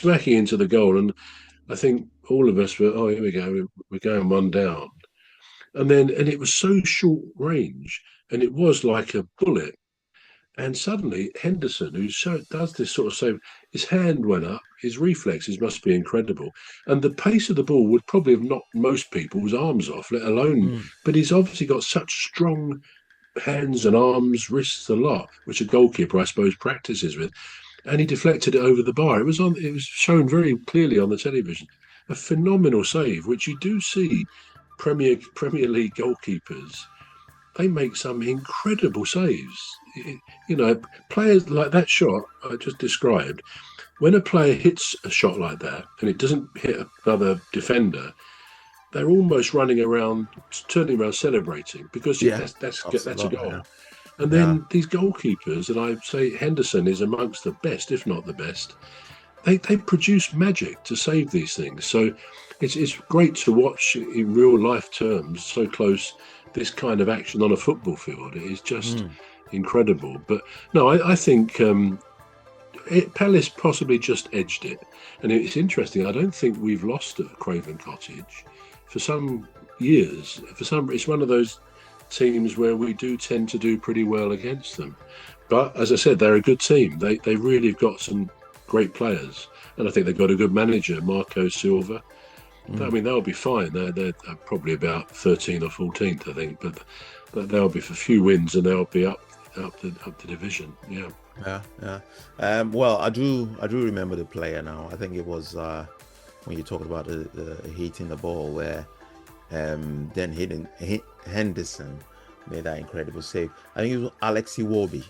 smacking into the goal, and I think all of us were, oh, here we go, we're going one down, and it was so short range, and it was like a bullet. And suddenly Henderson, does this sort of save, his hand went up, his reflexes must be incredible. And the pace of the ball would probably have knocked most people's arms off, let alone, Mm. but he's obviously got such strong hands and arms, wrists, a lot, which a goalkeeper, I suppose, practices with. And he deflected it over the bar. It was shown very clearly on the television. A phenomenal save, which you do see Premier League goalkeepers, they make some incredible saves. You know, players like that shot I just described, when a player hits a shot like that and it doesn't hit another defender, they're almost running around, turning around, celebrating because Yeah, that's a absolutely. Yeah, goal. And yeah. then these goalkeepers, and I say Henderson is amongst the best, if not the best. They produce magic to save these things. So it's great to watch in real life terms, so close, this kind of action on a football field. It is just Mm. incredible. But no, I think Palace possibly just edged it. And it's interesting. I don't think we've lost at Craven Cottage for some years. It's one of those teams where we do tend to do pretty well against them. But as I said, they're a good team. They really have got some great players, and I think they've got a good manager, Marco Silva. I Mm. mean, they'll be fine. They're probably about 13th or 14th, I think, but they'll be for a few wins and they'll be up the division. Yeah. Yeah, yeah. Well, I do remember the player now. I think it was when you talked about the hitting the ball where then Henderson made that incredible save. I think it was Alexi Iwobi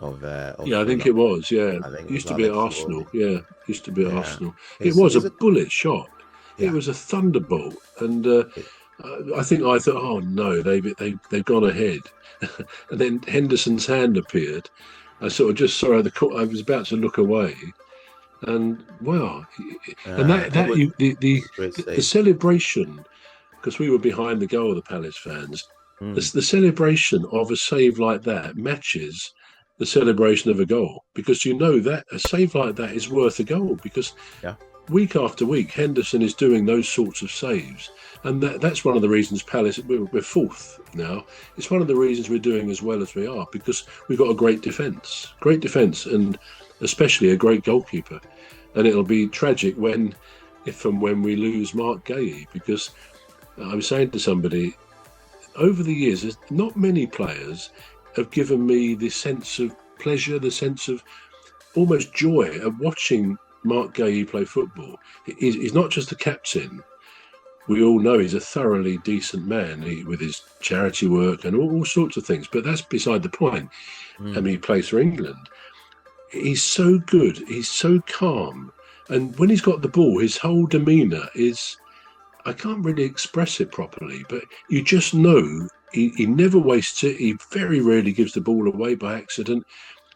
of Yeah, I think Fulham. it was. Yeah, I think it was used to be at Alexi Iwobi. Arsenal. Yeah, used to be at Yeah. Arsenal. It It's was a is it bullet shot. It yeah. was a thunderbolt, and It, I thought, oh no, they've gone ahead, and then Henderson's hand appeared. I sort of just saw I was about to look away, and wow, and it that was you it was a great the save. celebration, because we were behind the goal, the Palace fans. Mm. The celebration of a save like that matches the celebration of a goal, because you know that a save like that is worth a goal, because Yeah. week after week Henderson is doing those sorts of saves, and that's one of the reasons Palace, we're fourth now. It's one of the reasons we're doing as well as we are, because we've got a great defence, and especially a great goalkeeper. And it'll be tragic if and when we lose Mark Gay, because I was saying to somebody, over the years, there's not many players have given me this sense of pleasure, the sense of almost joy of watching Mark Gay play football. He's not just a captain. We all know he's a thoroughly decent man, with his charity work and all sorts of things. But that's beside the point. I Mm. mean, he plays for England. He's so good. He's so calm. And when he's got the ball, his whole demeanour is, I can't really express it properly, but you just know he never wastes it. He very rarely gives the ball away by accident.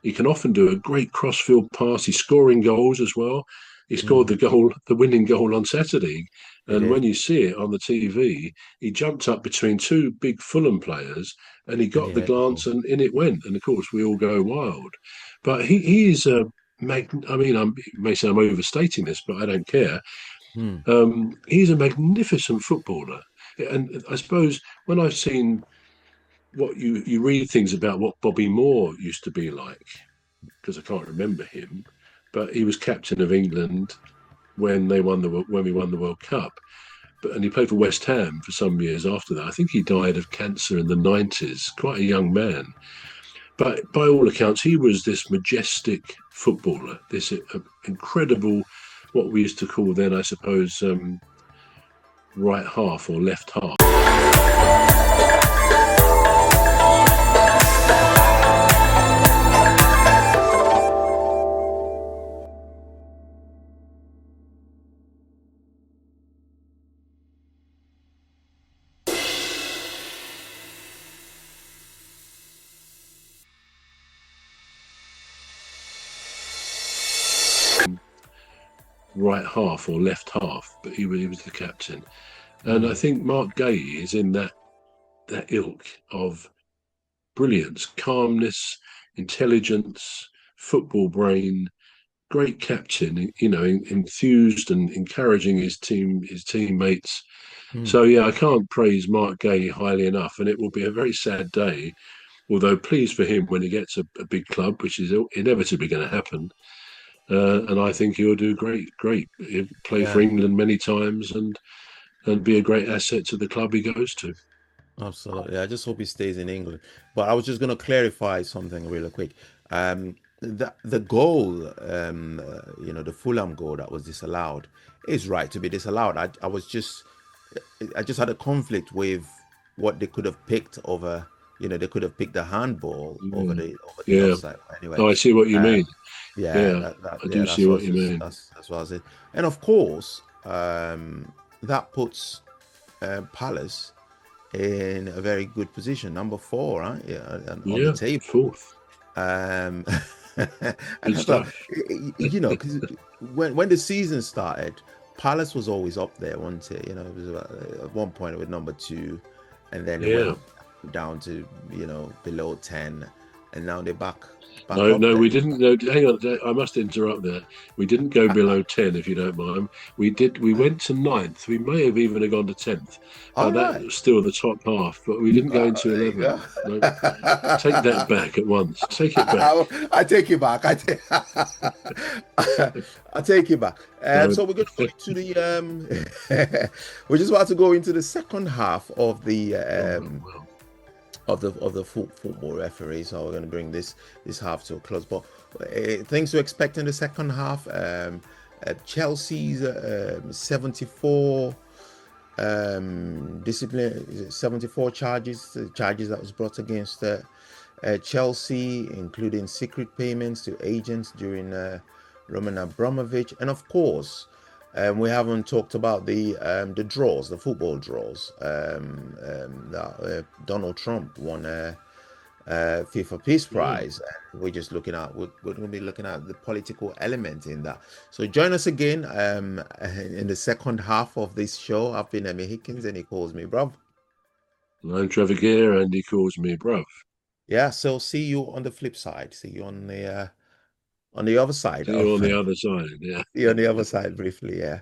He can often do a great crossfield pass. He's scoring goals as well. He scored Mm. the winning goal on Saturday. It And did. when you see it on the TV, he jumped up between two big Fulham players and he And got he the had the glance, ball. and in it went. And of course, we all go wild. But he is a I mean, it may say I'm overstating this, but I don't care. Mm. He's a magnificent footballer. And I suppose when I've seen what you read things about what Bobby Moore used to be like, because I can't remember him, but he was captain of England when we won the World Cup. And he played for West Ham for some years after that. I think he died of cancer in the 90s, quite a young man. But by all accounts, he was this majestic footballer, this incredible, what we used to call then, I suppose, right half or left half. Right half or left half, but he was the captain. And I Mm. think Mark Gay is in that ilk of brilliance, calmness, intelligence, football brain, great captain. You know, enthused and encouraging his teammates. Hmm. So yeah, I can't praise Mark Gay highly enough, and it will be a very sad day. Although pleased for him when he gets a big club, which is inevitably going to happen. And I think he'll do great. He'll play for Yeah, England many times and be a great asset to the club he goes to. absolutely. I just hope he stays in England. But I was just going to clarify something really quick. The goal, the Fulham goal that was disallowed, is right to be disallowed. I just had a conflict with what they could have picked over. They could have picked the handball over Mm. the Yeah. offside. Anyway, Oh, I see what you mean. um, yeah, Yeah, I do see what you mean. that's what I said. And of course, that puts Palace in a very good position, number 4, right? Yeah, on the Yeah, table. fourth. Um, and Good I thought, stuff. because when the season started, Palace was always up there, wasn't it? It was at one point it was number 2, and then it Yeah. went down to below 10, and now they're back No, up no, there. we didn't. No, hang on. I must interrupt there. We didn't go below 10, if you don't mind. We did. We went to ninth. We may have even have gone to 10th. All That right. was still the top half, but we didn't go into There you 11. go. No, take that back at once. Take it back. I take it back. I take it back. No, So we're going to go into the we're just about to go into the second half of the oh, well. football referee. So we're going to bring this half to a close. But things to expect in the second half. Chelsea's 74 discipline 74 charges that was brought against Chelsea, including secret payments to agents during Roman Abramovich, and of course we haven't talked about the draws, the football draws that Donald Trump won FIFA Peace Yeah. Prize. We're just looking at we're going to be looking at the political element in that. So join us again in the second half of this show. I've been Emmy Hikins, and he calls me bruv. I'm Trevor Gear, and he calls me bruv. Yeah, so see you on the flip side. See you on the other side See you of on the other side. Yeah. see you on the other side briefly. Yeah.